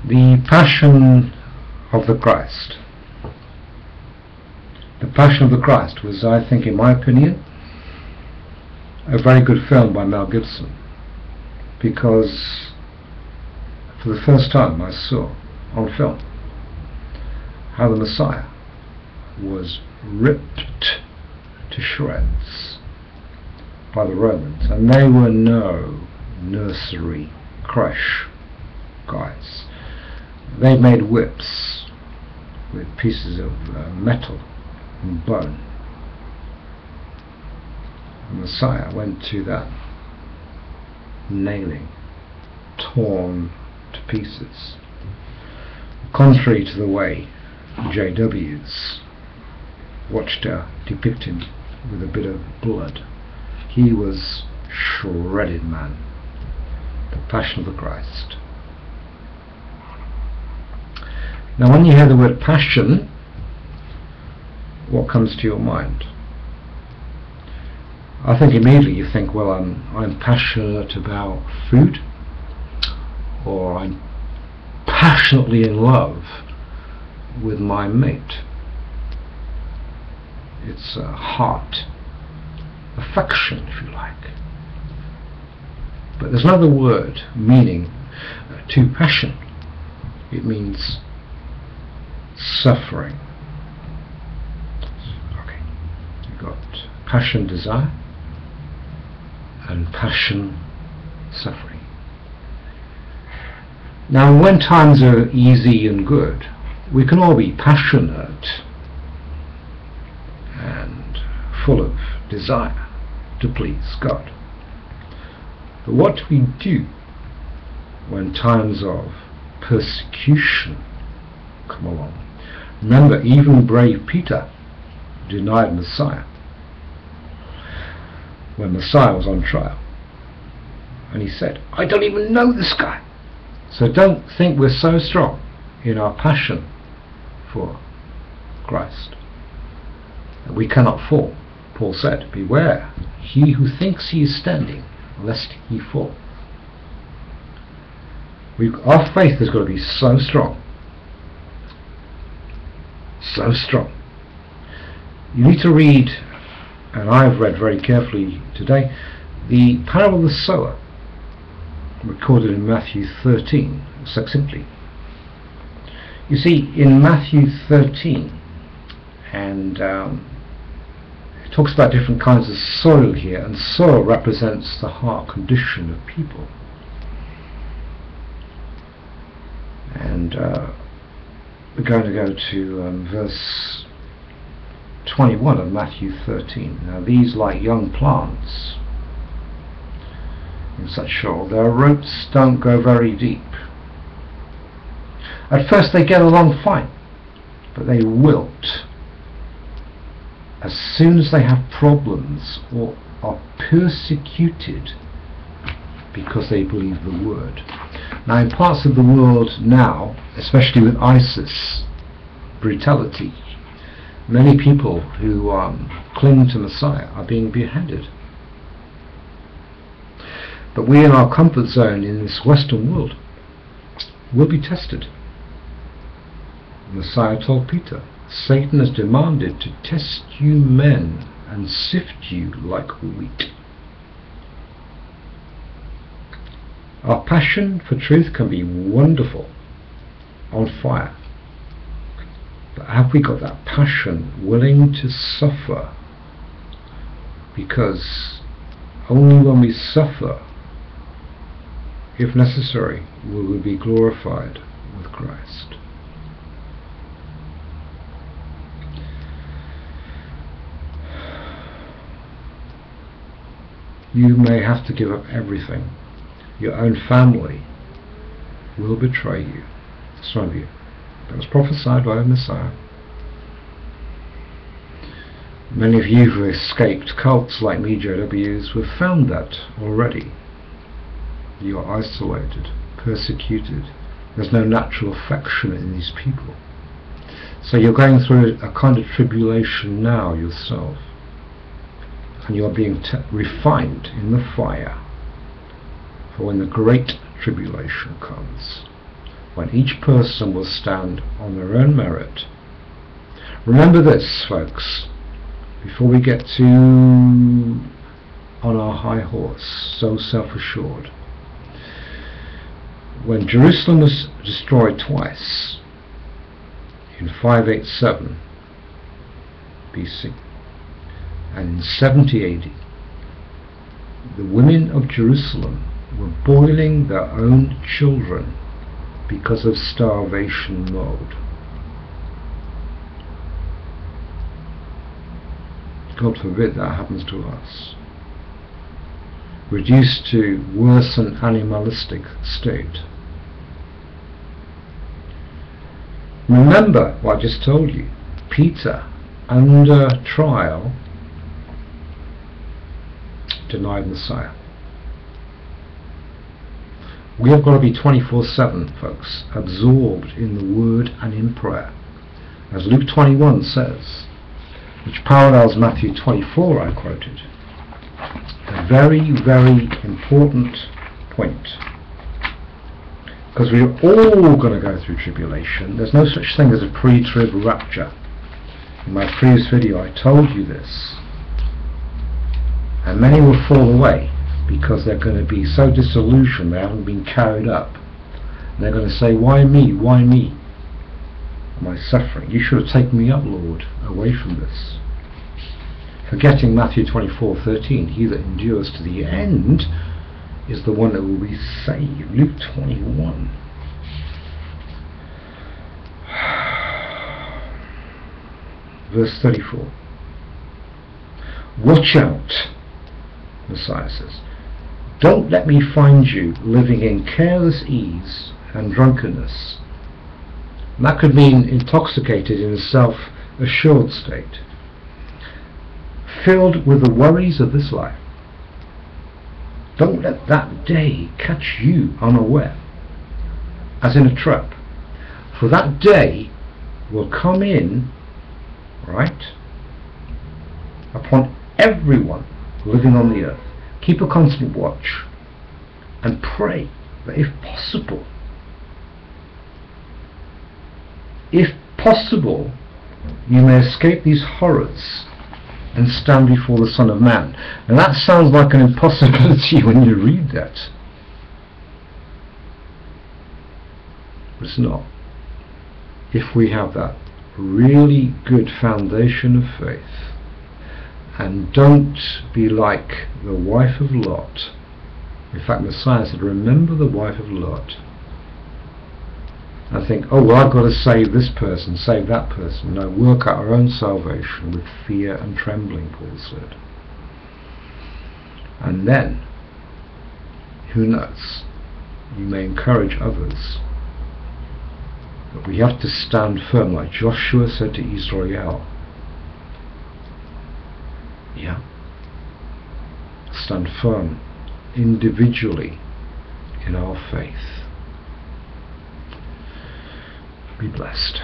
The Passion of the Christ. The Passion of the Christ was, I think, in my opinion, a very good film by Mel Gibson, because for the first time I saw on film how the Messiah was ripped to shreds by the Romans, and they were no nursery creche guys. They made whips with pieces of metal and bone. The Messiah went to that nailing, torn to pieces. Contrary to the way JWs watched her depict him with a bit of blood, he was shredded, man. The Passion of the Christ. Now, when you hear the word passion, what comes to your mind? I think immediately you think, well, I'm passionate about food, or I'm passionately in love with my mate. It's a heart affection, if you like. But there's another word meaning to passion. It means suffering. Okay, you've got passion, desire, and passion, suffering. Now, when times are easy and good, we can all be passionate and full of desire to please God. But what do we do when times of persecution come along? Remember, even brave Peter denied Messiah when Messiah was on trial, and he said, I don't even know this guy. So don't think we're so strong in our passion for Christ that we cannot fall. Paul said, beware he who thinks he is standing, lest he fall. Our faith has got to be so strong. So strong. You need to read, and I've read very carefully today, the parable of the sower, recorded in Matthew 13, succinctly. You see, in Matthew 13, and it talks about different kinds of soil here, and soil represents the heart condition of people. And we're going to go to verse 21 of Matthew 13. Now, these, like young plants in such soil, their roots don't go very deep. At first they get along fine, but they wilt as soon as they have problems or are persecuted because they believe the word. Now, in parts of the world now, especially with ISIS brutality, many people who cling to Messiah are being beheaded. But we in our comfort zone in this Western world will be tested. Messiah told Peter, Satan has demanded to test you men and sift you like wheat. Our passion for truth can be wonderful, on fire. But have we got that passion willing to suffer? Because only when we suffer, if necessary, will we be glorified with Christ. You may have to give up everything. Your own family will betray you. Some of you. That was prophesied by the Messiah. Many of you who escaped cults like me, JWs, have found that already. You are isolated, persecuted. There's no natural affection in these people. So you're going through a kind of tribulation now yourself. And you're being refined in the fire for when the great tribulation comes. when each person will stand on their own merit. Remember this, folks, before we get too on our high horse, so self-assured. When Jerusalem was destroyed twice, in 587 BC and in 70 AD, the women of Jerusalem were boiling their own children because of starvation mode. God forbid that happens to us. Reduced to worse than animalistic state. Remember what I just told you. Peter, under trial, denied Messiah. We have got to be 24/7, folks, absorbed in the Word and in prayer. As Luke 21 says, which parallels Matthew 24 I quoted. A very, very important point. Because we're all going to go through tribulation. There's no such thing as a pre-trib rapture. In my previous video I told you this. And many will fall away because they're going to be so disillusioned they haven't been carried up. And they're going to say, why me? Why me? My suffering. You should have taken me up, Lord, away from this. Forgetting Matthew 24:13, he that endures to the end is the one that will be saved. Luke 21. Verse 34. Watch out, Messiah says. Don't let me find you living in careless ease and drunkenness. And that could mean intoxicated in a self-assured state, filled with the worries of this life. Don't let that day catch you unaware, as in a trap. For that day will come in, right, upon everyone living on the earth. Keep a constant watch and pray that if possible, you may escape these horrors and stand before the Son of Man. Now that sounds like an impossibility when you read that. But it's not. If we have that really good foundation of faith, and don't be like the wife of Lot. In fact, Messiah said, remember the wife of Lot. I think, oh well, I've got to save this person, save that person. No, work out our own salvation with fear and trembling, Paul said. And then, who knows, you may encourage others. But we have to stand firm, like Joshua said to Israel. Yeah. Stand firm individually in our faith. Be blessed.